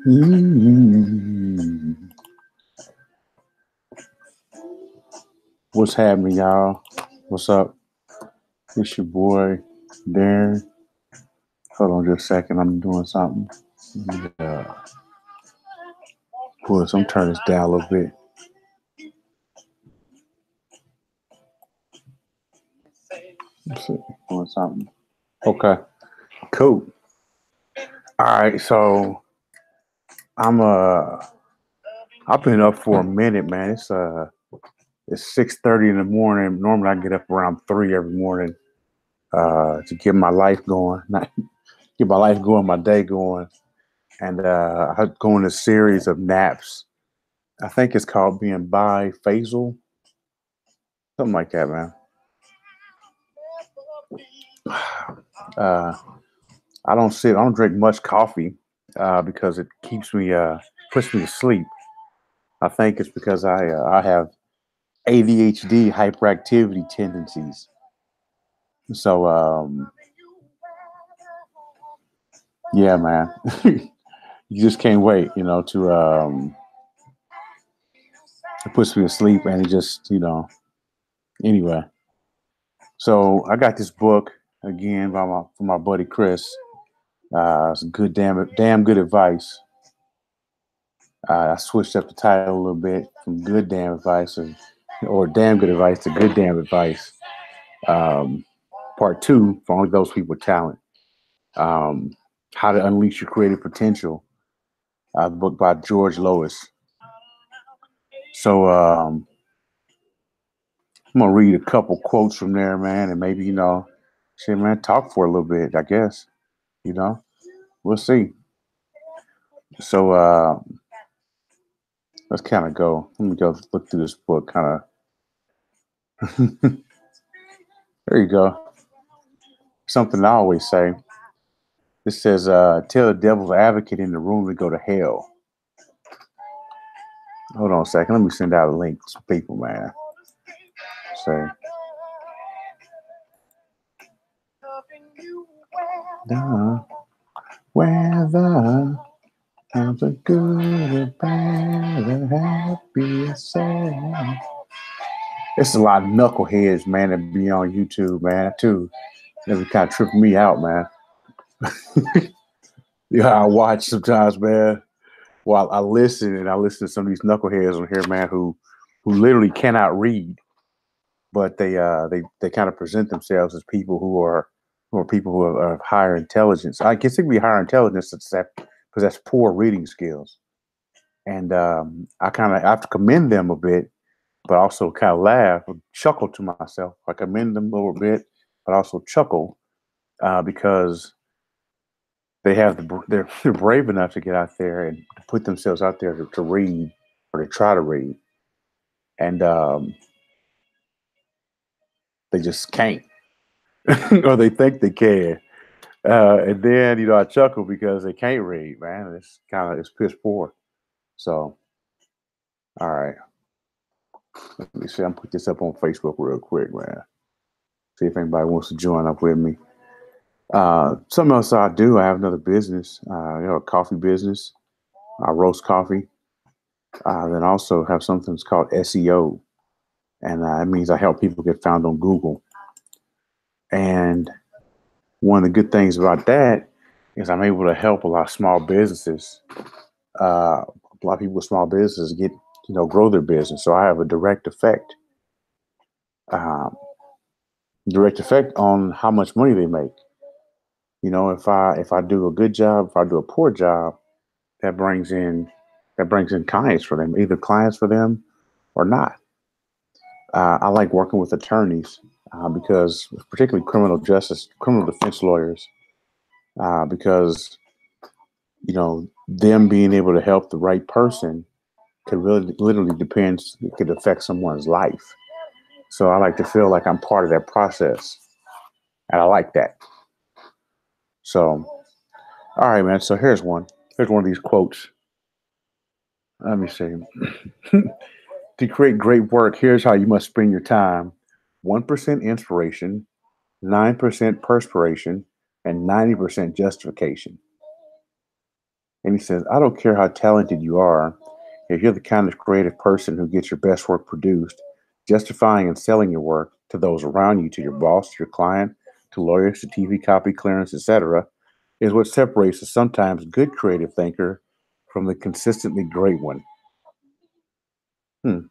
Mm. What's happening, y'all? What's up? It's your boy, Darren. Hold on just a second. I'm doing something. Let me, I'm turning this down a little bit. Let's see. Doing something. Okay. Cool. All right. So I'm I've been up for a minute, man. It's 6:30 in the morning. Normally I get up around 3 every morning to get my life going. Get my life going, my day going. And I go on a series of naps. I think it's called being biphasal, something like that, man. I don't drink much coffee because it puts me to sleep. I think it's because I have ADHD, hyperactivity tendencies. So, yeah, man, you just can't wait, it puts me to sleep and it just, anyway. So I got this book again from my buddy Chris. It's good, damn good advice. I switched up the title a little bit from good damn advice or damn good advice to good damn advice. Part 2 for only those people with talent. How to Unleash Your Creative Potential. The book by George Lois. So I'm gonna read a couple quotes from there, man, and maybe shit, man, talk for a little bit. I guess we'll see. So let's kind of go. Let me go look through this book. Kind of. There you go. Something I always say. This says, "Tell the devil's advocate in the room to go to hell." Hold on a second. Let me send out a link to people, man. Say. Whether times are good or bad or happy or sad. It's a lot of knuckleheads, man, that be on YouTube, man, too. That kind of tripping me out, man. Yeah, I watch sometimes, man. While I listen to some of these knuckleheads on here, man, who literally cannot read, but they kind of present themselves as people who are people who are of higher intelligence. I guess it could be higher intelligence because that's poor reading skills. And I have to commend them a bit, but also kind of laugh or chuckle to myself. I commend them a little bit, but also chuckle because they're brave enough to get out there and to put themselves out there to read or to try to read, and they just can't, or they think they can, and then I chuckle because they can't read. Man, it's piss poor. So, all right, let me see. I'm put this up on Facebook real quick, man. See if anybody wants to join up with me. Something else I do. I have another business. A coffee business. I roast coffee. Then also have something that's called SEO, and it means I help people get found on Google. And one of the good things about that is I'm able to help a lot of small businesses. A lot of people with small businesses get grow their business. So I have a direct effect on how much money they make. If I do a good job, if I do a poor job, that brings in clients for them, either clients for them or not. I like working with attorneys because, particularly criminal defense lawyers, because them being able to help the right person could really literally depends. It could affect someone's life. So I like to feel like I'm part of that process, and I like that. So, all right, man. So here's one. Here's one of these quotes. Let me see. To create great work, here's how you must spend your time: 1% inspiration, 9% perspiration, and 90% justification. And he says, I don't care how talented you are, if you're the kind of creative person who gets your best work produced, justifying and selling your work to those around you, to your boss, to your client, to lawyers, to TV copy clearance, etc., is what separates a sometimes good creative thinker from the consistently great one. Hmm.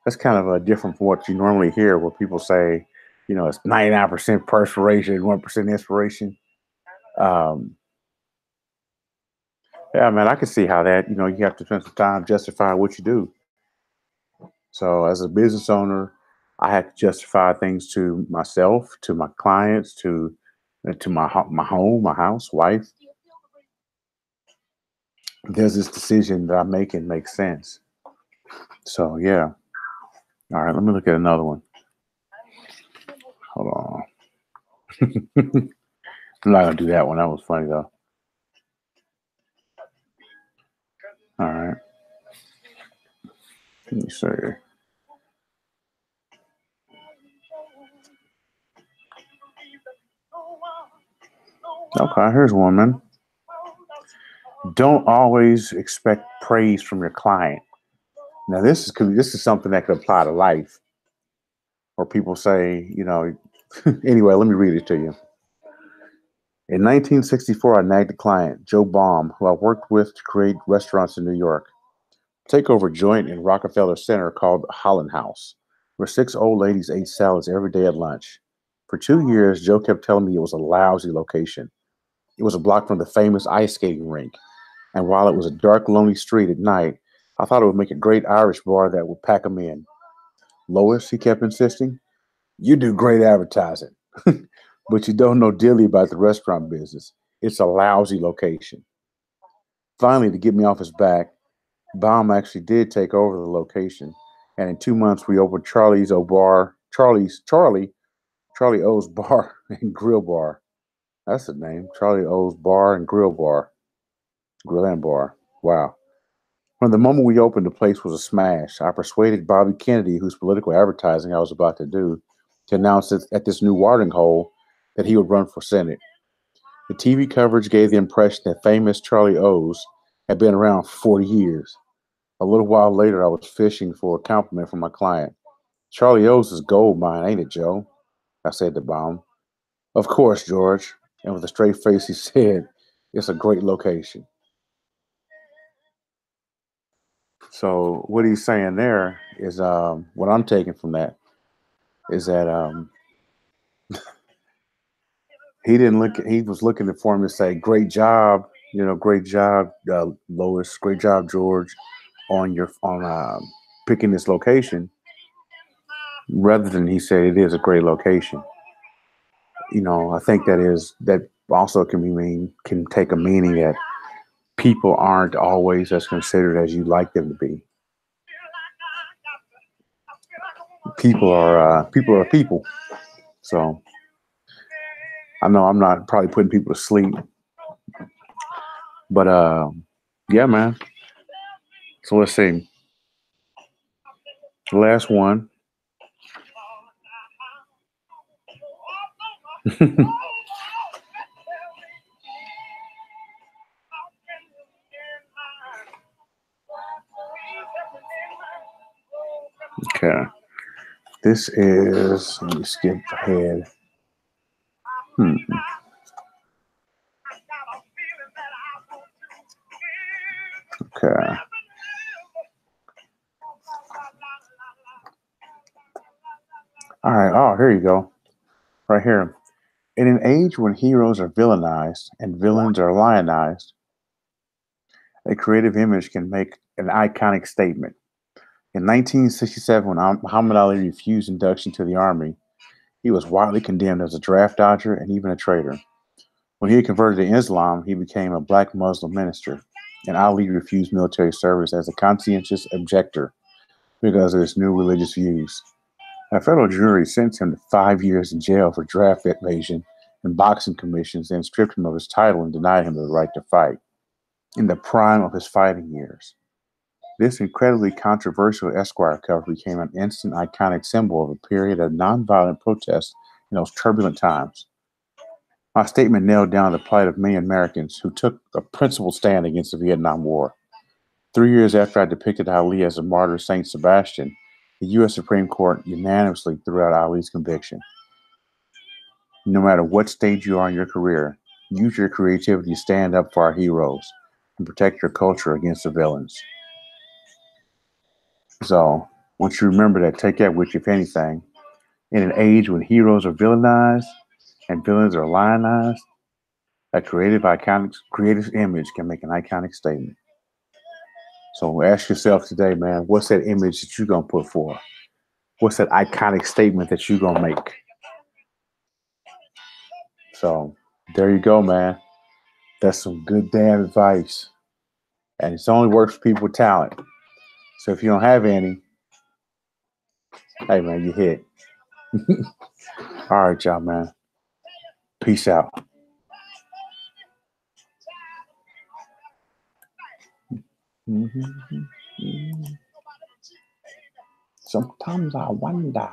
That's kind of different from what you normally hear, where people say, it's 99% perspiration, 1% inspiration. Um, yeah, man, I can see how that, you have to spend some time justifying what you do. So as a business owner, I have to justify things to myself, to my clients, to my home, my house, wife. Does this decision that I'm making make sense? So yeah. All right, let me look at another one. Hold on. I'm not gonna do that one. That was funny though. All right. Let me see. Okay, here's one, man. Don't always expect praise from your client. Now, this is something that could apply to life, where people say, anyway, let me read it to you. In 1964, I nagged a client, Joe Baum, who I worked with to create restaurants in New York. Take over a joint in Rockefeller Center called Holland House, where 6 old ladies ate salads every day at lunch. For 2 years, Joe kept telling me it was a lousy location. It was a block from the famous ice skating rink. And while it was a dark, lonely street at night, I thought it would make a great Irish bar that would pack them in. Lois, he kept insisting, you do great advertising, but you don't know dilly about the restaurant business. It's a lousy location. Finally, to get me off his back, Baum actually did take over the location. And in 2 months, we opened Charlie O's Bar and Grill Bar. That's the name, Charlie O's Bar and Grill Bar. Grill and Bar. Wow. From the moment we opened, the place was a smash. I persuaded Bobby Kennedy, whose political advertising I was about to do, to announce at this new watering hole that he would run for Senate. The TV coverage gave the impression that famous Charlie O's had been around 40 years. A little while later, I was fishing for a compliment from my client. Charlie O's is gold mine, ain't it, Joe? I said to Baum. Of course, George. And with a straight face, he said, it's a great location. So what he's saying there is what I'm taking from that is that he was looking for him to say, great job, great job, Lois, great job, George, on picking this location, rather than he said it is a great location. I think that also can take a meaning that people aren't always as considered as you'd like them to be. People are people. So I know I'm not probably putting people to sleep, but yeah, man. So let's see. The last one. Okay. This is, let me skip ahead. Okay. All right. Oh, here you go. Right here. In an age when heroes are villainized and villains are lionized, a creative image can make an iconic statement. In 1967, when Muhammad Ali refused induction to the army, he was widely condemned as a draft dodger and even a traitor. When he converted to Islam, he became a black Muslim minister, and Ali refused military service as a conscientious objector because of his new religious views. A federal jury sentenced him to 5 years in jail for draft evasion and boxing commissions, then stripped him of his title and denied him the right to fight in the prime of his fighting years. This incredibly controversial Esquire cover became an instant iconic symbol of a period of nonviolent protest in those turbulent times. My statement nailed down the plight of many Americans who took a principled stand against the Vietnam War. 3 years after I depicted Ali as a martyr Saint Sebastian, the U.S. Supreme Court unanimously threw out Ali's conviction. No matter what stage you are in your career, use your creativity to stand up for our heroes and protect your culture against the villains. So, once you remember that, take that with you, if anything. In an age when heroes are villainized and villains are lionized, a creative image can make an iconic statement. So ask yourself today, man, what's that image that you're going to put forth? What's that iconic statement that you're going to make? So there you go, man. That's some good damn advice. And it only works for people with talent. So if you don't have any, hey, man, you hit. All right, y'all, man. Peace out. Sometimes I wonder